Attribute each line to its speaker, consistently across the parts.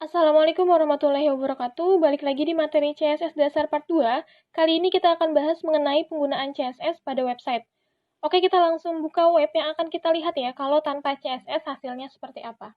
Speaker 1: Assalamualaikum warahmatullahi wabarakatuh. Balik lagi di materi CSS Dasar Part 2. Kali ini kita akan bahas mengenai penggunaan CSS pada website. Oke, kita langsung buka web yang akan kita lihat ya, kalau tanpa CSS hasilnya seperti apa.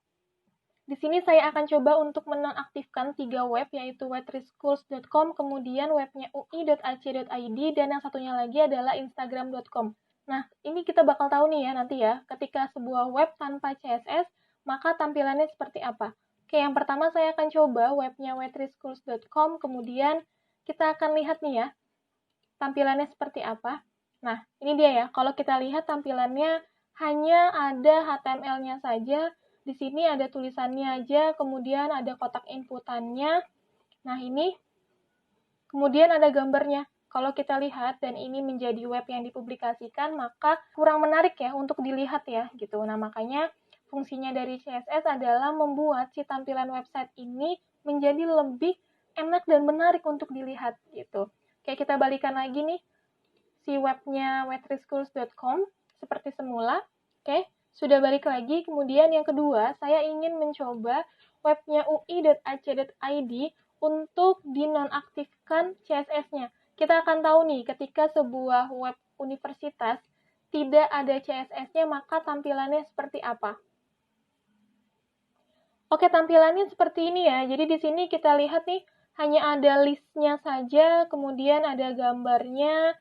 Speaker 1: Di sini saya akan coba untuk menonaktifkan 3 web, yaitu web3schools.com, kemudian webnya ui.ac.id, dan yang satunya lagi adalah instagram.com. Nah, ini kita bakal tahu nih ya nanti ya, ketika sebuah web tanpa CSS, maka tampilannya seperti apa. Oke, yang pertama saya akan coba webnya web3schools.com, kemudian kita akan lihat nih ya, tampilannya seperti apa. Nah, ini dia ya, kalau kita lihat tampilannya hanya ada HTML-nya saja. Di sini ada tulisannya aja, kemudian ada kotak inputannya. Nah, ini kemudian ada gambarnya. Kalau kita lihat dan ini menjadi web yang dipublikasikan, maka kurang menarik ya untuk dilihat ya gitu. Nah, makanya fungsinya dari CSS adalah membuat si tampilan website ini menjadi lebih enak dan menarik untuk dilihat gitu. Oke, kita balikan lagi nih si webnya web3schools.com seperti semula. Oke, sudah balik lagi. Kemudian yang kedua, saya ingin mencoba webnya ui.ac.id untuk dinonaktifkan CSS-nya. Kita akan tahu nih, ketika sebuah web universitas tidak ada CSS-nya, maka tampilannya seperti apa. Oke, tampilannya seperti ini ya. Jadi di sini kita lihat nih, hanya ada listnya saja, kemudian ada gambarnya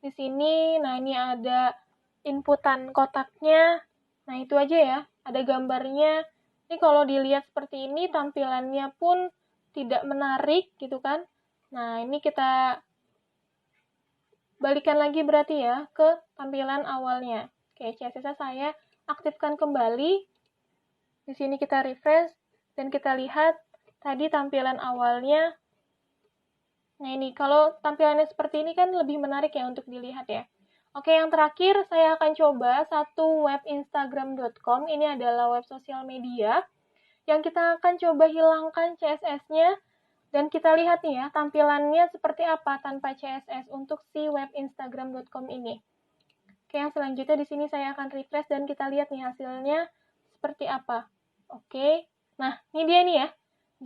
Speaker 1: di sini. Nah, ini ada inputan kotaknya. Nah, itu aja ya. Ada gambarnya. Ini kalau dilihat seperti ini, tampilannya pun tidak menarik gitu kan. Nah, ini kita balikan lagi berarti ya ke tampilan awalnya. Oke, CSS saya aktifkan kembali. Di sini kita refresh dan kita lihat tadi tampilan awalnya. Nah, ini kalau tampilannya seperti ini kan lebih menarik ya untuk dilihat ya. Oke, yang terakhir saya akan coba satu web instagram.com. Ini adalah web sosial media yang kita akan coba hilangkan CSS-nya. Dan kita lihat nih ya, tampilannya seperti apa tanpa CSS untuk si web instagram.com ini. Oke, yang selanjutnya di sini saya akan refresh dan kita lihat nih hasilnya seperti apa. Oke, nah ini dia nih ya.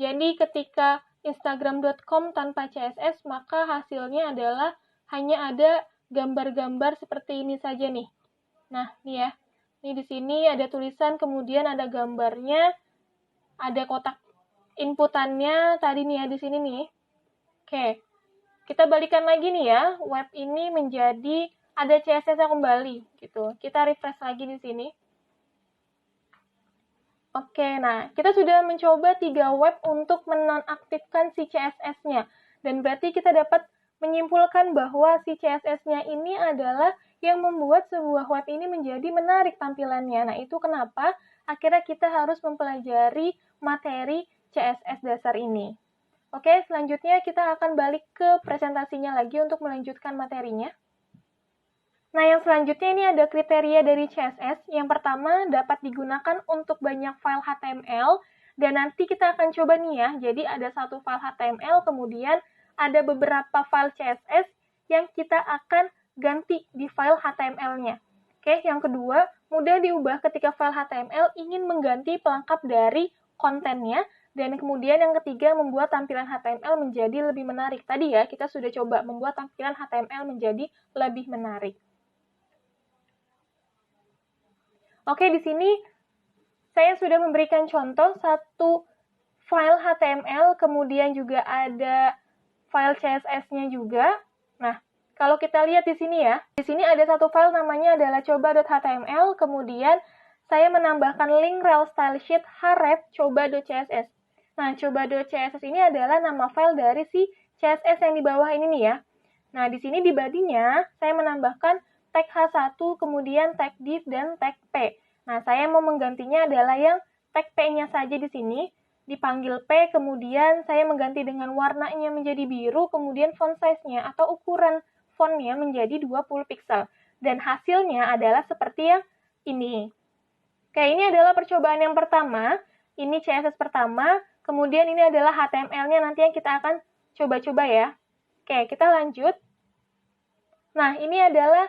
Speaker 1: Jadi ketika instagram.com tanpa CSS, maka hasilnya adalah hanya ada gambar-gambar seperti ini saja nih. Nah, nih ya. Ini di sini ada tulisan, kemudian ada gambarnya, ada kotak inputannya tadi nih ya di sini nih. Oke, kita balikan lagi nih ya, web ini menjadi ada CSS-nya kembali gitu. Kita refresh lagi di sini. Oke, nah kita sudah mencoba 3 web untuk menonaktifkan si CSS-nya. Dan berarti kita dapat menyimpulkan bahwa si CSS-nya ini adalah yang membuat sebuah web ini menjadi menarik tampilannya. Nah, itu kenapa akhirnya kita harus mempelajari materi CSS dasar ini. Oke, selanjutnya kita akan balik ke presentasinya lagi untuk melanjutkan materinya. Nah, yang selanjutnya ini ada kriteria dari CSS. Yang pertama, dapat digunakan untuk banyak file HTML, dan nanti kita akan coba nih ya. Jadi ada satu file HTML, kemudian ada beberapa file CSS yang kita akan ganti di file HTML-nya. Oke, yang kedua, mudah diubah ketika file HTML ingin mengganti pelengkap dari kontennya, dan kemudian yang ketiga, membuat tampilan HTML menjadi lebih menarik. Tadi ya, kita sudah coba membuat tampilan HTML menjadi lebih menarik. Oke, di sini saya sudah memberikan contoh satu file HTML, kemudian juga ada file CSS-nya juga. Nah, kalau kita lihat di sini ya, di sini ada satu file namanya adalah coba.html, kemudian saya menambahkan link rel style sheet href coba.css. Nah, coba.css ini adalah nama file dari si CSS yang di bawah ini nih ya. Nah, di sini di body-nya saya menambahkan tag H1, kemudian tag div, dan tag P. Nah, saya mau menggantinya adalah yang tag P-nya saja di sini, dipanggil P, kemudian saya mengganti dengan warnanya menjadi biru, kemudian font size-nya atau ukuran font-nya menjadi 20 pixel. Dan hasilnya adalah seperti yang ini. Oke, ini adalah percobaan yang pertama. Ini CSS pertama, kemudian ini adalah HTML-nya nanti yang kita akan coba-coba ya. Oke, kita lanjut. Nah, ini adalah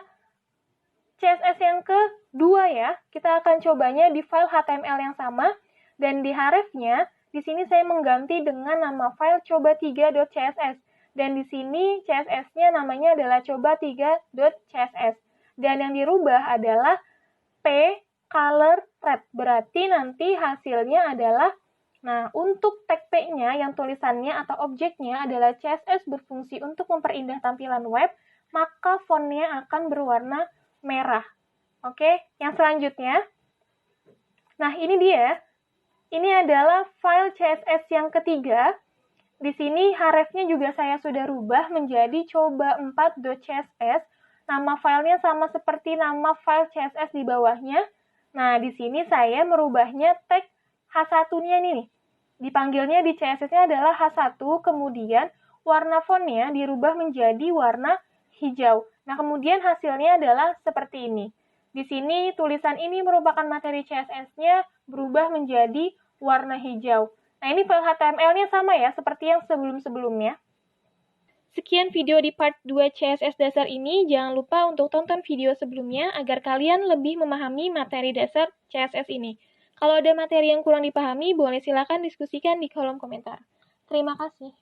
Speaker 1: CSS yang kedua ya. Kita akan cobanya di file HTML yang sama, dan di href-nya Di sini saya mengganti dengan nama file coba3.css. Dan di sini CSS-nya namanya adalah coba3.css. Dan yang dirubah adalah P color red. Berarti nanti hasilnya adalah, nah untuk tag P-nya yang tulisannya atau objeknya adalah CSS berfungsi untuk memperindah tampilan web, maka fontnya akan berwarna merah. Oke, yang selanjutnya. Nah, ini dia. Ini adalah file CSS yang ketiga. Di sini href-nya juga saya sudah rubah menjadi coba4.css. Nama filenya sama seperti nama file CSS di bawahnya. Nah, di sini saya merubahnya tag H1-nya ini nih. Dipanggilnya di CSS-nya adalah H1, kemudian warna fontnya dirubah menjadi warna hijau. Nah, kemudian hasilnya adalah seperti ini. Di sini tulisan ini merupakan materi CSS-nya berubah menjadi warna hijau. Nah, ini file HTML-nya sama ya, seperti yang sebelum-sebelumnya. Sekian video di part 2 CSS dasar ini. Jangan lupa untuk tonton video sebelumnya agar kalian lebih memahami materi dasar CSS ini. Kalau ada materi yang kurang dipahami, boleh silakan diskusikan di kolom komentar. Terima kasih.